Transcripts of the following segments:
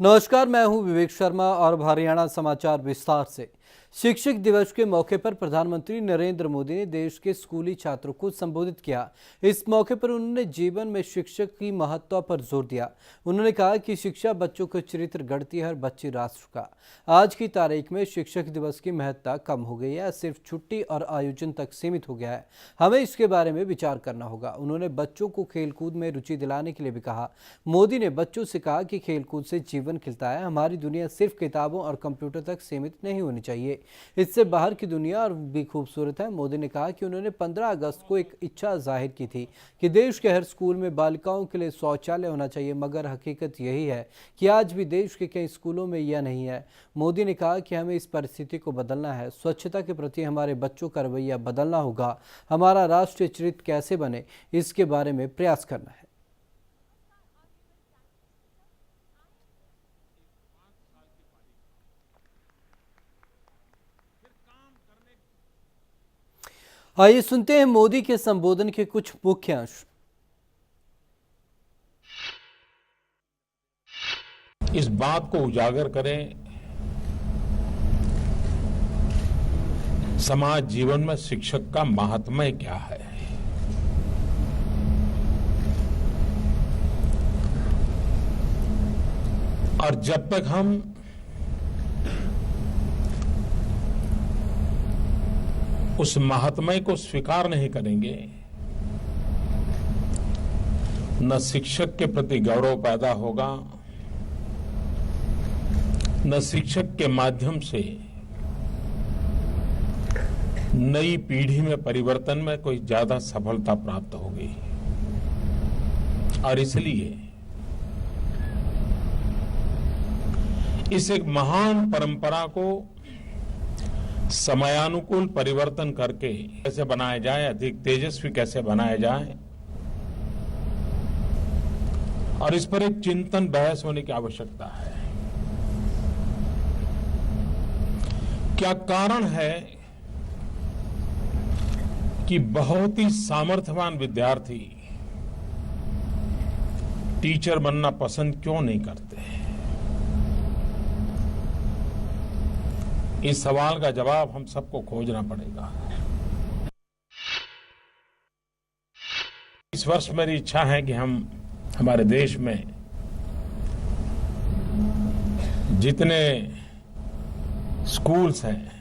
नमस्कार, मैं हूं विवेक शर्मा और हरियाणा समाचार विस्तार से। शिक्षक दिवस के मौके पर प्रधानमंत्री नरेंद्र मोदी ने देश के स्कूली छात्रों को संबोधित किया। इस मौके पर उन्होंने जीवन में शिक्षक की महत्ता पर जोर दिया। उन्होंने कहा कि शिक्षा बच्चों का चरित्र गढ़ती है और बच्चे राष्ट्र का। आज की तारीख में शिक्षक दिवस की महत्ता कम हो गई है, सिर्फ छुट्टी और आयोजन तक सीमित हो गया है। हमें इसके बारे में विचार करना होगा। उन्होंने बच्चों को खेलकूद में रुचि दिलाने के लिए भी कहा। मोदी ने बच्चों से कहा कि खेलकूद से जीवन खिलता है। हमारी दुनिया सिर्फ किताबों और कंप्यूटर तक सीमित नहीं होनी चाहिए, इससे बाहर की दुनिया और भी खूबसूरत है। मोदी ने कहा कि उन्होंने 15 अगस्त को एक इच्छा जाहिर की थी कि देश के हर स्कूल में बालिकाओं के लिए शौचालय होना चाहिए, मगर हकीकत यही है कि आज भी देश के कई स्कूलों में यह नहीं है। मोदी ने कहा कि हमें इस परिस्थिति को बदलना है। स्वच्छता के प्रति हमारे बच्चों का रवैया बदलना होगा। हमारा राष्ट्रीय चरित्र कैसे बने, इसके बारे में प्रयास करना है। आइए सुनते हैं मोदी के संबोधन के कुछ मुख्य अंश। इस बात को उजागर करें, समाज जीवन में शिक्षक का महात्म्य क्या है। और जब तक हम उस महात्म्य को स्वीकार नहीं करेंगे, न शिक्षक के प्रति गौरव पैदा होगा, न शिक्षक के माध्यम से नई पीढ़ी में परिवर्तन में कोई ज्यादा सफलता प्राप्त होगी। और इसलिए इस एक महान परंपरा को समयानुकूल परिवर्तन करके कैसे बनाया जाए, अधिक तेजस्वी कैसे बनाया जाए, और इस पर एक चिंतन बहस होने की आवश्यकता है। क्या कारण है कि बहुत ही सामर्थ्यवान विद्यार्थी टीचर बनना पसंद क्यों नहीं करते? इस सवाल का जवाब हम सबको खोजना पड़ेगा। इस वर्ष मेरी इच्छा है कि हम हमारे देश में जितने स्कूल्स हैं,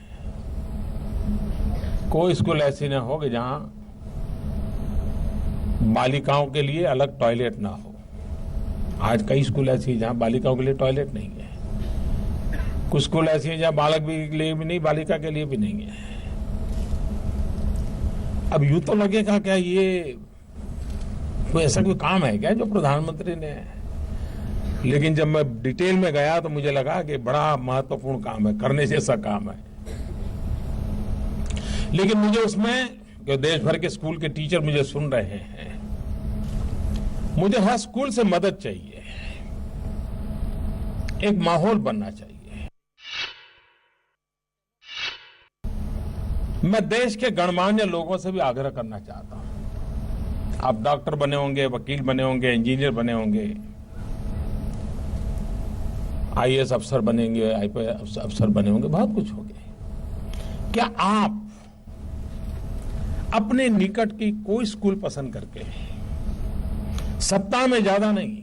कोई स्कूल ऐसी न हो कि जहां बालिकाओं के लिए अलग टॉयलेट ना हो। आज कई स्कूल ऐसी हैं जहां बालिकाओं के लिए टॉयलेट नहीं है। कुछ स्कूल ऐसी हैं जहां बालक के लिए भी नहीं, बालिका के लिए भी नहीं है। अब यूं तो लगेगा क्या ये कोई ऐसा कोई काम है क्या जो प्रधानमंत्री ने, लेकिन जब मैं डिटेल में गया तो मुझे लगा कि बड़ा महत्वपूर्ण काम है, करने जैसा काम है। लेकिन मुझे उसमें, जो देश भर के स्कूल के टीचर मुझे सुन रहे हैं, मुझे हर स्कूल से मदद चाहिए। एक माहौल बनना चाहिए। मैं देश के गणमान्य लोगों से भी आग्रह करना चाहता हूं। आप डॉक्टर बने होंगे, वकील बने होंगे, इंजीनियर बने होंगे, आईएएस अफसर बनेंगे, आईपीएस अफसर बने होंगे, बहुत कुछ हो गए। क्या आप अपने निकट की कोई स्कूल पसंद करके सप्ताह में ज्यादा नहीं,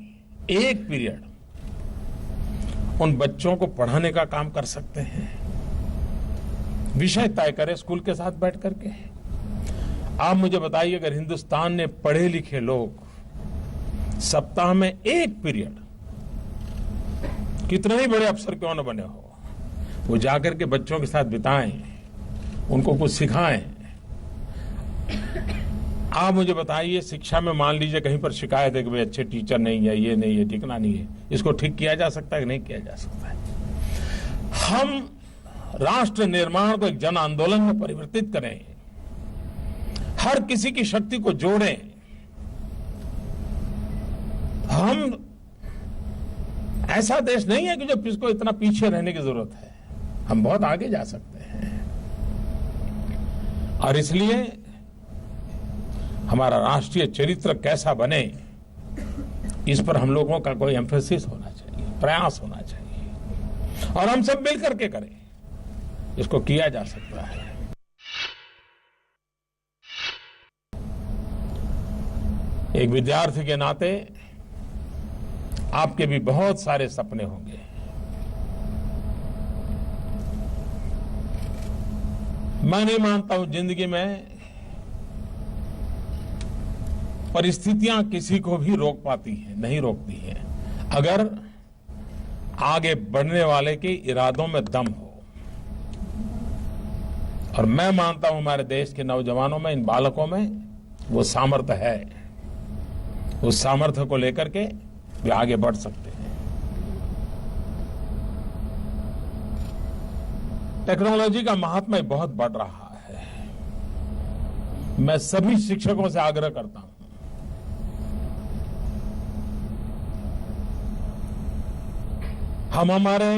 एक पीरियड उन बच्चों को पढ़ाने का काम कर सकते हैं? विषय तय करें स्कूल के साथ बैठ करके। आप मुझे बताइए, अगर हिंदुस्तान ने पढ़े लिखे लोग सप्ताह में एक पीरियड, कितने ही बड़े अफसर क्यों न बने हो, वो जाकर के बच्चों के साथ बिताएं, उनको कुछ सिखाएं। आप मुझे बताइए, शिक्षा में मान लीजिए कहीं पर शिकायत है कि भाई अच्छे टीचर नहीं है, ये नहीं है, ठिकाना नहीं है, इसको ठीक किया जा सकता है कि नहीं किया जा सकता है? हम राष्ट्र निर्माण को एक जन आंदोलन में परिवर्तित करें, हर किसी की शक्ति को जोड़ें। हम ऐसा देश नहीं है कि जो जिसको इतना पीछे रहने की जरूरत है। हम बहुत आगे जा सकते हैं। और इसलिए हमारा राष्ट्रीय चरित्र कैसा बने, इस पर हम लोगों का कोई एम्फेसिस होना चाहिए। प्रयास होना चाहिए और हम सब मिल करके करें, इसको किया जा सकता है। एक विद्यार्थी के नाते आपके भी बहुत सारे सपने होंगे। मैं नहीं मानता हूं जिंदगी में परिस्थितियां किसी को भी रोक पाती हैं, नहीं रोकती हैं, अगर आगे बढ़ने वाले के इरादों में दम हो। और मैं मानता हूं हमारे देश के नौजवानों में, इन बालकों में वो सामर्थ्य है। उस सामर्थ्य को लेकर के वे आगे बढ़ सकते हैं। टेक्नोलॉजी का महात्म्य बहुत बढ़ रहा है। मैं सभी शिक्षकों से आग्रह करता हूं, हम हमारे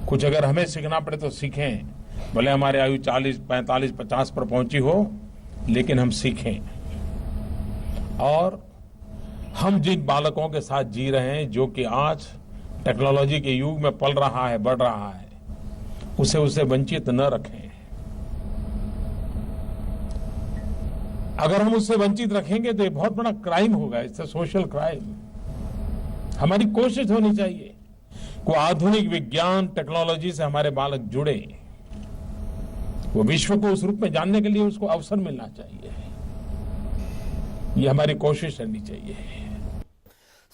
कुछ अगर हमें सीखना पड़े तो सीखें, भले हमारे आयु 40, 45, 50 पर पहुंची हो, लेकिन हम सीखें। और हम जिन बालकों के साथ जी रहे हैं, जो कि आज टेक्नोलॉजी के युग में पल रहा है, बढ़ रहा है, उसे वंचित न रखें। अगर हम उससे वंचित रखेंगे तो ये बहुत बड़ा क्राइम होगा, इससे सोशल क्राइम। हमारी कोशिश होनी चाहिए कि आधुनिक विज्ञान टेक्नोलॉजी से हमारे बालक जुड़े, वो विश्व को उस रूप में जानने के लिए उसको अवसर मिलना चाहिए। ये हमारी कोशिश रहनी चाहिए।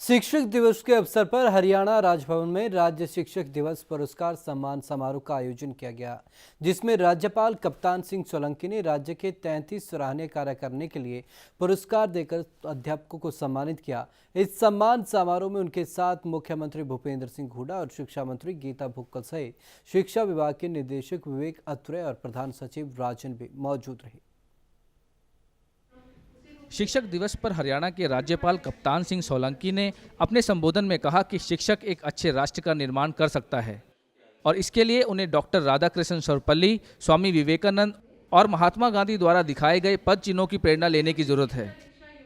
शिक्षक दिवस के अवसर पर हरियाणा राजभवन में राज्य शिक्षक दिवस पुरस्कार सम्मान समारोह का आयोजन किया गया, जिसमें राज्यपाल कप्तान सिंह सोलंकी ने राज्य के 33 सराहनीय कार्य करने के लिए पुरस्कार देकर अध्यापकों को सम्मानित किया। इस सम्मान समारोह में उनके साथ मुख्यमंत्री भूपेंद्र सिंह हुड्डा और शिक्षा मंत्री गीता भुक्कल सहित शिक्षा विभाग के निदेशक विवेक अत्रे और प्रधान सचिव राजन भी मौजूद रहे। शिक्षक दिवस पर हरियाणा के राज्यपाल कप्तान सिंह सोलंकी ने अपने संबोधन में कहा कि शिक्षक एक अच्छे राष्ट्र का निर्माण कर सकता है और इसके लिए उन्हें डॉक्टर राधाकृष्ण सर्वपल्ली, स्वामी विवेकानंद और महात्मा गांधी द्वारा दिखाए गए पद चिन्हों की प्रेरणा लेने की जरूरत है।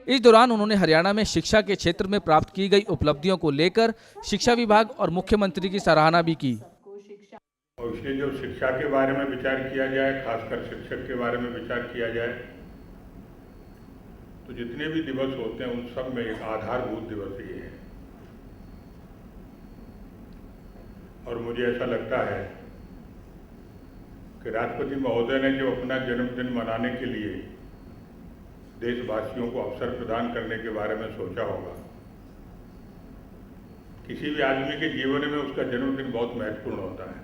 इस दौरान उन्होंने हरियाणा में शिक्षा के क्षेत्र में प्राप्त की गई उपलब्धियों को लेकर शिक्षा विभाग और मुख्यमंत्री की सराहना भी की। और इसलिए जो शिक्षा के बारे में विचार किया जाए, खासकर शिक्षक के बारे में विचार किया जाए, तो जितने भी दिवस होते हैं उन सब में एक आधारभूत दिवस ये है। और मुझे ऐसा लगता है कि राष्ट्रपति महोदय ने जो अपना जन्मदिन मनाने के लिए देशवासियों को अवसर प्रदान करने के बारे में सोचा होगा, किसी भी आदमी के जीवन में उसका जन्मदिन बहुत महत्वपूर्ण होता है।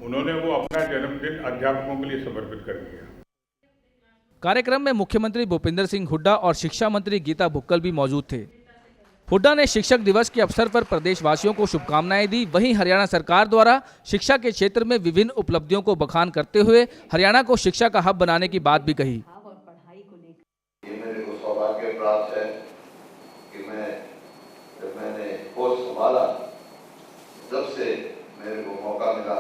उन्होंने वो अपना जन्मदिन अध्यापकों के लिए समर्पित कर दिया। कार्यक्रम में मुख्यमंत्री भूपेंद्र सिंह हुड्डा और शिक्षा मंत्री गीता भुक्कल भी मौजूद थे। हुड्डा ने शिक्षक दिवस के अवसर पर प्रदेशवासियों को शुभकामनाएं दी। वहीं हरियाणा सरकार द्वारा शिक्षा के क्षेत्र में विभिन्न उपलब्धियों को बखान करते हुए हरियाणा को शिक्षा का हब बनाने की बात भी कही। ये मेरे को सौभाग्य प्राप्त है कि जब मैंने पोस्ट संभाला, जब से मेरे को मौका मिला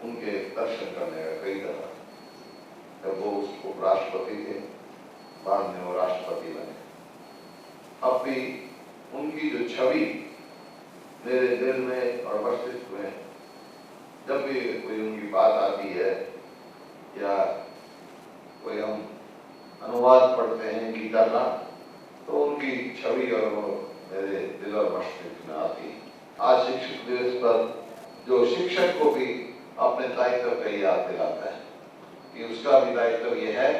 उनके दर्शन करने का कई दफा, जब वो उपराष्ट्रपति थे, बाद में वो राष्ट्रपति बने। अब भी उनकी जो छवि मेरे दिल में और मस्तिष्क में, जब भी कोई उनकी बात आती है या कोई हम अनुवाद पढ़ते हैं गीता का, तो उनकी छवि और वो मेरे दिल और मस्तिष्क में आती है। आज शिक्षक दिवस पर जो शिक्षक को भी अपने दायित्व का याद दिलाता है कि उसका भी दायित्व यह है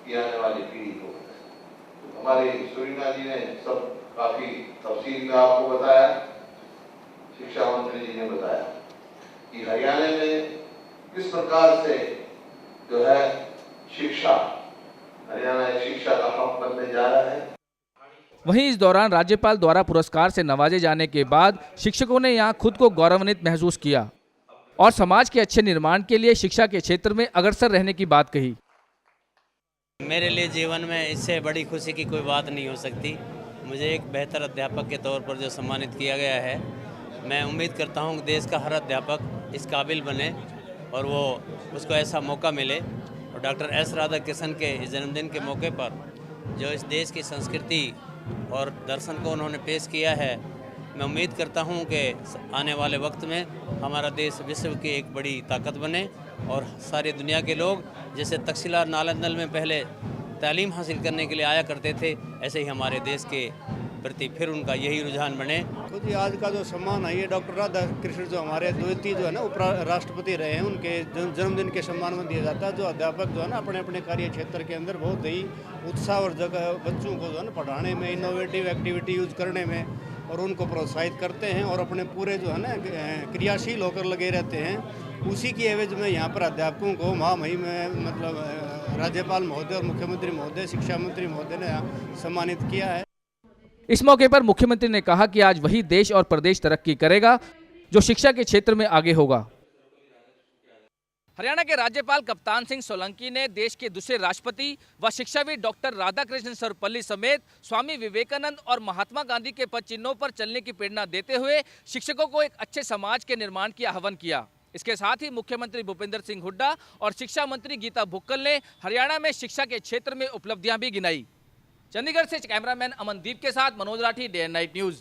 कि आने वाली पीढ़ी को बताए। हमारे सुरीना जी ने सब काफी तफसील में आपको बताया, शिक्षा मंत्री जी ने बताया कि हरियाणा में किस प्रकार से जो है शिक्षा, हरियाणा शिक्षा का हब बनने जा रहा है। वहीं इस दौरान राज्यपाल द्वारा पुरस्कार से नवाजे जाने के बाद शिक्षकों ने यहां खुद को गौरवान्वित महसूस किया और समाज के अच्छे निर्माण के लिए शिक्षा के क्षेत्र में अग्रसर रहने की बात कही। मेरे लिए जीवन में इससे बड़ी खुशी की कोई बात नहीं हो सकती। मुझे एक बेहतर अध्यापक के तौर पर जो सम्मानित किया गया है, मैं उम्मीद करता हूं कि देश का हर अध्यापक इस काबिल बने और वो उसको ऐसा मौका मिले। और डॉक्टर एस राधाकृष्णन के इस जन्मदिन के मौके पर जो इस देश की संस्कृति और दर्शन को उन्होंने पेश किया है। मैं उम्मीद करता हूं कि आने वाले वक्त में हमारा देश विश्व की एक बड़ी ताकत बने और सारी दुनिया के लोग जैसे तक्षशिला नालंदा में पहले तालीम हासिल करने के लिए आया करते थे, ऐसे ही हमारे देश के प्रति फिर उनका यही रुझान बने। खुद ही आज का जो सम्मान है ये डॉक्टर राधा कृष्ण जो हमारे द्वितीय जो है ना उपराष्ट्रपति रहे हैं, उनके जन्मदिन के सम्मान में दिया जाता है। जो अध्यापक जो है ना अपने अपने कार्य क्षेत्र के अंदर बहुत ही उत्साह और जगह बच्चों को जो है ना पढ़ाने में, इनोवेटिव एक्टिविटी यूज करने में और उनको प्रोत्साहित करते हैं और अपने पूरे जो है ना क्रियाशील होकर लगे रहते हैं। उसी की एवज में यहाँ पर अध्यापकों को महामहिम मतलब राज्यपाल महोदय और मुख्यमंत्री महोदय, शिक्षा मंत्री महोदय ने सम्मानित किया है। इस मौके पर मुख्यमंत्री ने कहा कि आज वही देश और प्रदेश तरक्की करेगा जो शिक्षा के क्षेत्र में आगे होगा। हरियाणा के राज्यपाल कप्तान सिंह सोलंकी ने देश के दूसरे राष्ट्रपति व शिक्षाविद डॉक्टर राधाकृष्णन सर्वपल्ली समेत स्वामी विवेकानंद और महात्मा गांधी के पद चिन्हों पर चलने की प्रेरणा देते हुए शिक्षकों को एक अच्छे समाज के निर्माण की आह्वान किया। इसके साथ ही मुख्यमंत्री भूपेंद्र सिंह हुड्डा और शिक्षा मंत्री गीता भुक्कल ने हरियाणा में शिक्षा के क्षेत्र में उपलब्धियां भी गिनाई। चंडीगढ़ से कैमरामैन अमनदीप के साथ Manoj Rathi, day and night news.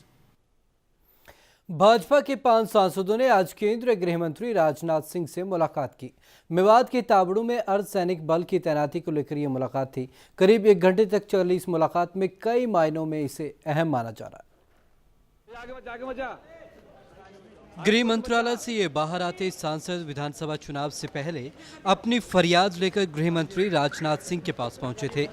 Bhajpa के 5 सांसदों ने आज केंद्रीय गृह मंत्री राजनाथ सिंह से मुलाकात की। मेवात के ताबड़ू में अर्धसैनिक बल की तैनाती को लेकर यह मुलाकात थी। करीब 1 घंटे तक चली इस मुलाकात में कई मायनों में इसे अहम माना जा रहा है। गृह मंत्रालय से ये बाहर आते सांसद विधानसभा चुनाव से पहले अपनी फरियाद लेकर गृह मंत्री राजनाथ सिंह के पास पहुंचे थे।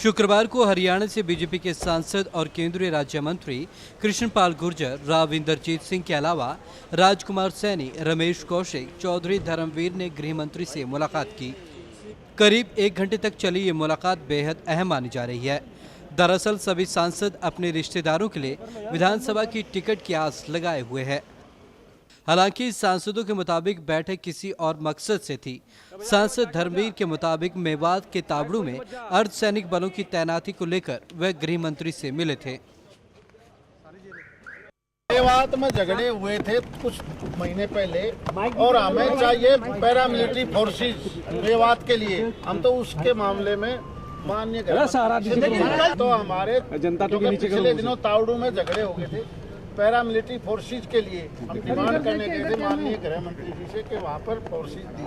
शुक्रवार को हरियाणा से बीजेपी के सांसद और केंद्रीय राज्य मंत्री कृष्णपाल गुर्जर, राव इंदरजीत सिंह के अलावा राजकुमार सैनी, रमेश कौशिक, चौधरी धर्मवीर ने गृह मंत्री से मुलाकात की। करीब 1 घंटे तक चली ये मुलाकात बेहद अहम मानी जा रही है। दरअसल सभी सांसद अपने रिश्तेदारों के लिए विधानसभा की टिकट की आस लगाए हुए हैं। हालांकि सांसदों के मुताबिक बैठक किसी और मकसद से थी। सांसद धर्मवीर के मुताबिक मेवात के ताबड़ू में अर्धसैनिक बलों की तैनाती को लेकर वह गृह मंत्री से मिले थे। मेवात में झगड़े हुए थे कुछ महीने पहले और हमें चाहिए पैरामिलिट्री फोर्सेस मेवात के लिए। हम तो उसके मामले में माननीय तो हमारे जनता पिछले दिनों तावड़ू में झगड़े हो गए थे। पैरामिलिट्री फोर्सेस के लिए हम डिमांड करने गए थे माननीय गृह मंत्री जी से कि वहाँ पर फोर्सेस दी।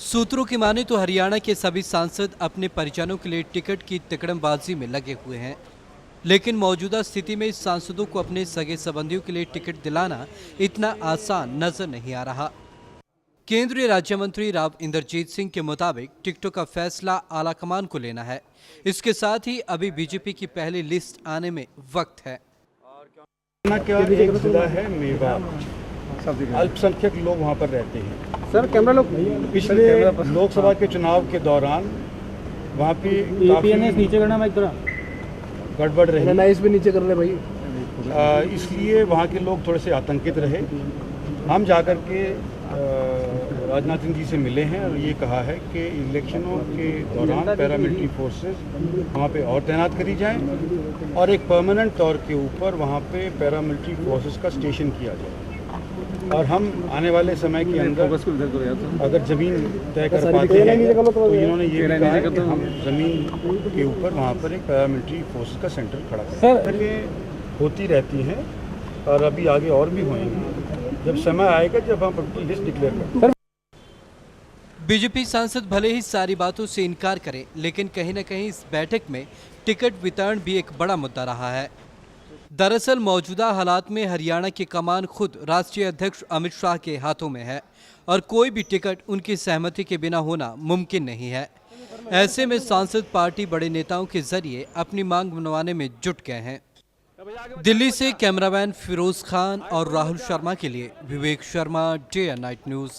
सूत्रों की माने तो हरियाणा के सभी सांसद अपने परिजनों के लिए टिकट की तिकड़मबाजी में लगे हुए हैं, लेकिन मौजूदा स्थिति में सांसदों को अपने सगे संबंधियों के लिए टिकट दिलाना इतना आसान नजर नहीं आ रहा। केंद्रीय राज्य मंत्री राव इंदरजीत सिंह के मुताबिक टिकटों का फैसला आलाकमान को लेना है। इसके साथ ही अभी बीजेपी की पहली लिस्ट आने में वक्त है। एक जिला है मेवात, अल्पसंख्यक लोग वहाँ पर रहते हैं। सर कैमरा लोग पिछले लोकसभा के चुनाव के दौरान वहाँ पे नीचे करना मैं गड़बड़ रही, इस भी नीचे कर ले भाई, इसलिए वहाँ के लोग थोड़े से आतंकित रहे। हम जाकर के राजनाथ सिंह जी से मिले हैं और ये कहा है कि इलेक्शनों के दौरान पैरामिलिट्री फोर्सेस वहाँ पे और तैनात करी जाएं और एक परमानेंट तौर के ऊपर वहाँ पे पैरामिलिट्री फोर्सेस का स्टेशन किया जाए। और हम आने वाले समय के अंदर अगर ज़मीन तय कर पाते हैं तो इन्होंने ये भी कहा है कि हम ज़मीन के ऊपर वहाँ पर एक पैरामिलिट्री फोर्सेस का सेंटर खड़ा करेंगे। होती रहती हैं और अभी आगे और भी होंगी जब समय आएगा जब हम अपनी लिस्ट डिक्लेयर करें। बीजेपी सांसद भले ही सारी बातों से इनकार करें, लेकिन कहीं न कहीं इस बैठक में टिकट वितरण भी एक बड़ा मुद्दा रहा है। दरअसल मौजूदा हालात में हरियाणा की कमान खुद राष्ट्रीय अध्यक्ष अमित शाह के हाथों में है और कोई भी टिकट उनकी सहमति के बिना होना मुमकिन नहीं है। ऐसे में सांसद पार्टी बड़े नेताओं के जरिए अपनी मांग मनवाने में जुट गए हैं। दिल्ली से कैमरामैन फिरोज खान और राहुल शर्मा के लिए Vivek Sharma, day and night news.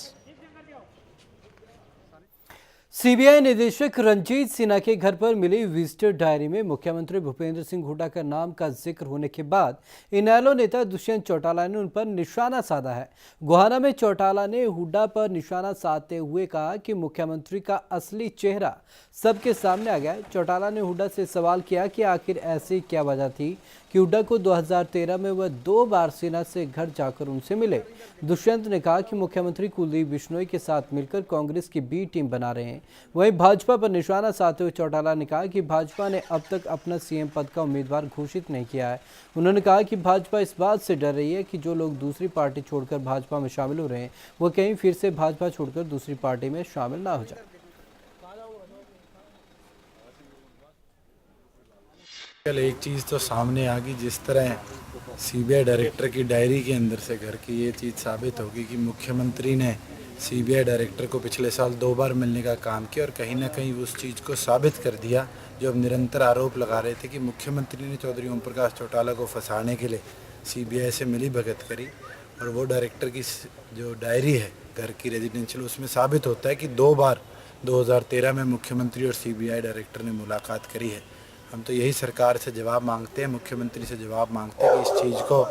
CBI निदेशक रंजीत सिन्हा के घर पर मिली विजिटर डायरी में मुख्यमंत्री भूपेंद्र सिंह हुड्डा का नाम का जिक्र होने के बाद इनेलो नेता दुष्यंत चौटाला ने उन पर निशाना साधा है। गोहाना में चौटाला ने हुड्डा पर निशाना साधते हुए कहा कि मुख्यमंत्री का असली चेहरा सबके सामने आ गया है। चौटाला ने हुड्डा से सवाल किया कि आखिर ऐसी क्या वजह थी कि हुड्डा को 2013 में वह 2 बार सेना से घर जाकर उनसे मिले। दुष्यंत ने कहा कि मुख्यमंत्री कुलदीप बिश्नोई के साथ मिलकर कांग्रेस की बी टीम बना रहे हैं। वहीं भाजपा पर निशाना साधते हुए चौटाला ने कहा कि भाजपा ने अब तक अपना सीएम पद का उम्मीदवार घोषित नहीं किया है। उन्होंने कहा कि भाजपा इस बात से डर रही है कि जो लोग दूसरी पार्टी छोड़कर भाजपा में शामिल हो रहे हैं वो कहीं फिर से भाजपा छोड़कर दूसरी पार्टी में शामिल ना हो जाए। कल एक चीज़ तो सामने आ गई, जिस तरह सीबीआई डायरेक्टर की डायरी के अंदर से घर की ये चीज़ साबित होगी कि मुख्यमंत्री ने सीबीआई डायरेक्टर को पिछले साल 2 बार मिलने का काम किया और कहीं ना कहीं उस चीज़ को साबित कर दिया जो अब निरंतर आरोप लगा रहे थे कि मुख्यमंत्री ने चौधरी ओम प्रकाश चौटाला को फंसाने के लिए सीबीआई से मिली भगत करी। और वो डायरेक्टर की जो डायरी है घर की रेजिडेंशियल, उसमें साबित होता है कि 2 बार 2013 में मुख्यमंत्री और सीबीआई डायरेक्टर ने मुलाकात करी है। हम तो यही सरकार से जवाब मांगते हैं, मुख्यमंत्री से जवाब मांगते हैं कि इस चीज़ को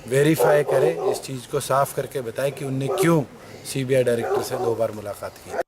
वेरीफाई करे, इस चीज़ को साफ करके बताए कि उनने क्यों सीबीआई डायरेक्टर से 2 बार मुलाकात की।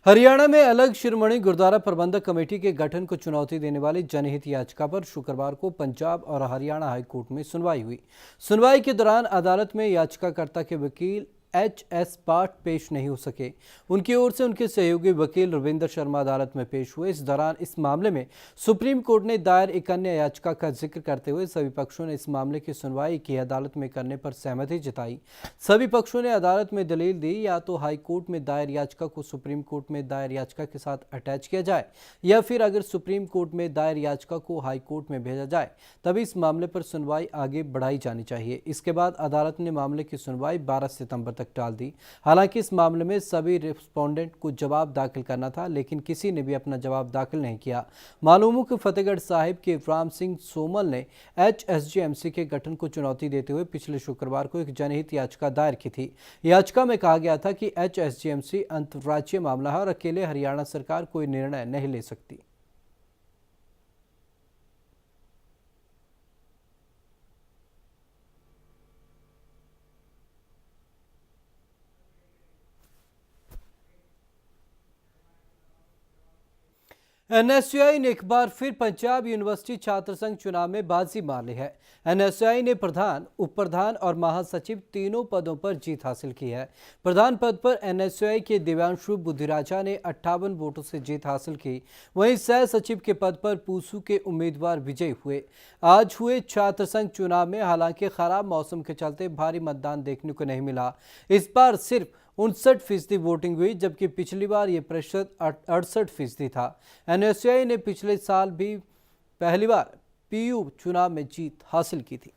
हरियाणा में अलग शिरोमणि गुरुद्वारा प्रबंधक कमेटी के गठन को चुनौती देने वाली जनहित याचिका पर शुक्रवार को पंजाब और हरियाणा हाईकोर्ट में सुनवाई हुई। सुनवाई के दौरान अदालत में याचिकाकर्ता के वकील एच.एस. पाठ पेश नहीं हो सके। उनकी ओर से उनके सहयोगी वकील रविंद्र शर्मा अदालत में पेश हुए। इस दौरान इस मामले में सुप्रीम कोर्ट ने दायर एक अन्य याचिका का जिक्र करते हुए सभी पक्षों ने इस मामले की सुनवाई की अदालत में करने पर सहमति जताई। सभी पक्षों ने अदालत में दलील दी या तो हाई कोर्ट में दायर याचिका को सुप्रीम कोर्ट में दायर याचिका के साथ अटैच किया जाए या फिर अगर सुप्रीम कोर्ट में दायर याचिका को हाई कोर्ट में भेजा जाए तभी इस मामले पर सुनवाई आगे बढ़ाई जानी चाहिए। इसके बाद अदालत ने मामले की सुनवाई 12 सितंबर तक टाल दी। हालांकि इस मामले में सभी रिस्पोंडेंट को जवाब दाखिल करना था, लेकिन किसी ने भी अपना जवाब दाखिल नहीं किया। मालूम हो कि फतेहगढ़ साहिब के राम सिंह सोमल ने HSGMC के गठन को चुनौती देते हुए पिछले शुक्रवार को एक जनहित याचिका दायर की थी। याचिका में कहा गया था कि HSGMC अंतर्राज्यीय मामला है और अकेले हरियाणा सरकार कोई निर्णय नहीं ले सकती। NSUI ने एक बार फिर पंजाब यूनिवर्सिटी छात्र संघ चुनाव में बाजी मार ली है। NSUI ने प्रधान, उप प्रधान और महासचिव तीनों पदों पर जीत हासिल की है। प्रधान पद पर NSUI के दिव्यांशु बुद्धिराजा ने 58 वोटों से जीत हासिल की। वहीं सह सचिव के पद पर पूसू के उम्मीदवार विजयी हुए। आज हुए छात्र संघ चुनाव में हालांकि खराब मौसम के चलते भारी मतदान देखने को नहीं मिला। इस बार सिर्फ 59% वोटिंग हुई, जबकि पिछली बार ये प्रतिशत 68% था। NSUI ने पिछले साल भी पहली बार PU चुनाव में जीत हासिल की थी।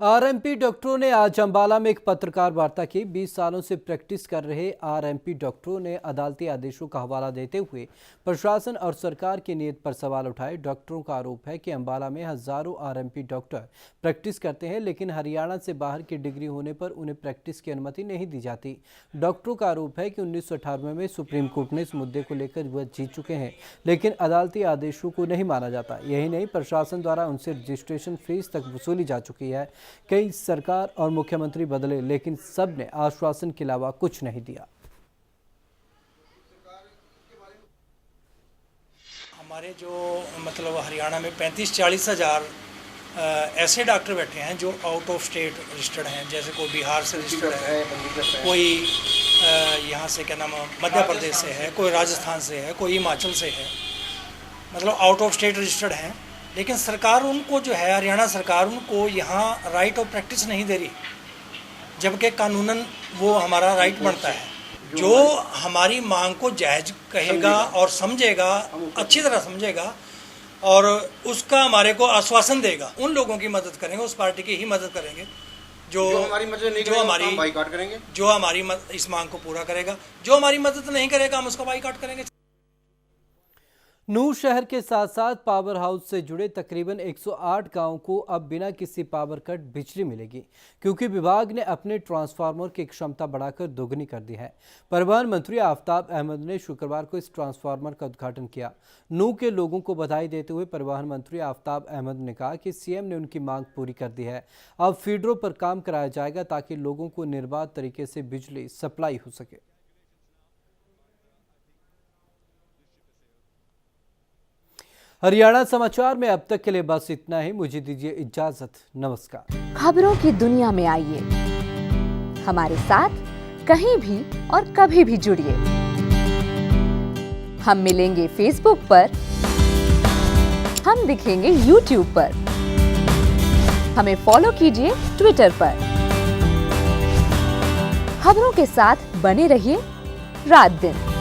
RMP डॉक्टरों ने आज अंबाला में एक पत्रकार वार्ता की। 20 सालों से प्रैक्टिस कर रहे RMP डॉक्टरों ने अदालती आदेशों का हवाला देते हुए प्रशासन और सरकार की नीयत पर सवाल उठाए। डॉक्टरों का आरोप है कि अंबाला में हजारों RMP डॉक्टर प्रैक्टिस करते हैं, लेकिन हरियाणा से बाहर की डिग्री होने पर उन्हें प्रैक्टिस की अनुमति नहीं दी जाती। डॉक्टरों का आरोप है कि 1998 में सुप्रीम कोर्ट ने इस मुद्दे को लेकर वह जीत चुके हैं, लेकिन अदालती आदेशों को नहीं माना जाता। यही नहीं, प्रशासन द्वारा उनसे रजिस्ट्रेशन फीस तक वसूली जा चुकी है। कई सरकार और मुख्यमंत्री बदले, लेकिन सब ने आश्वासन के अलावा कुछ नहीं दिया। हमारे जो मतलब हरियाणा में 35-40 हज़ार ऐसे डॉक्टर बैठे हैं जो आउट ऑफ स्टेट रजिस्टर्ड हैं। जैसे कोई बिहार से रजिस्टर्ड है, कोई यहाँ से क्या नाम मध्य प्रदेश से है, कोई राजस्थान से है, कोई हिमाचल से है, मतलब आउट ऑफ स्टेट रजिस्टर्ड हैं। लेकिन सरकार उनको जो है, हरियाणा सरकार उनको यहाँ राइट ऑफ प्रैक्टिस नहीं दे रही, जबकि कानूनन वो हमारा राइट बनता है। जो हमारी मांग को जायज़ कहेगा और समझेगा, अच्छी तरह समझेगा और उसका हमारे को आश्वासन देगा, उन लोगों की मदद करेंगे, उस पार्टी की ही मदद करेंगे जो हमारी मदद नहीं करेगा, हम बाइकाट करेंगे। जो हमारी इस मांग को पूरा करेगा, जो हमारी मदद नहीं करेगा, हम उसका बाइकाट करेंगे। नूह शहर के साथ साथ पावर हाउस से जुड़े तकरीबन 108 गांवों को अब बिना किसी पावर कट बिजली मिलेगी, क्योंकि विभाग ने अपने ट्रांसफार्मर की क्षमता बढ़ाकर दोगुनी कर दी है। परिवहन मंत्री आफ्ताब अहमद ने शुक्रवार को इस ट्रांसफार्मर का उद्घाटन किया। नूह के लोगों को बधाई देते हुए परिवहन मंत्री आफ्ताब अहमद ने कहा कि सीएम ने उनकी मांग पूरी कर दी है। अब फीडरों पर काम कराया जाएगा ताकि लोगों को निर्बाध तरीके से बिजली सप्लाई हो सके। हरियाणा समाचार में अब तक के लिए बस इतना ही। मुझे दीजिए इजाजत। नमस्कार। खबरों की दुनिया में आइए, हमारे साथ कहीं भी और कभी भी जुड़िए। हम मिलेंगे फेसबुक पर, हम दिखेंगे यूट्यूब पर, हमें फॉलो कीजिए ट्विटर पर। खबरों के साथ बने रहिए रात दिन।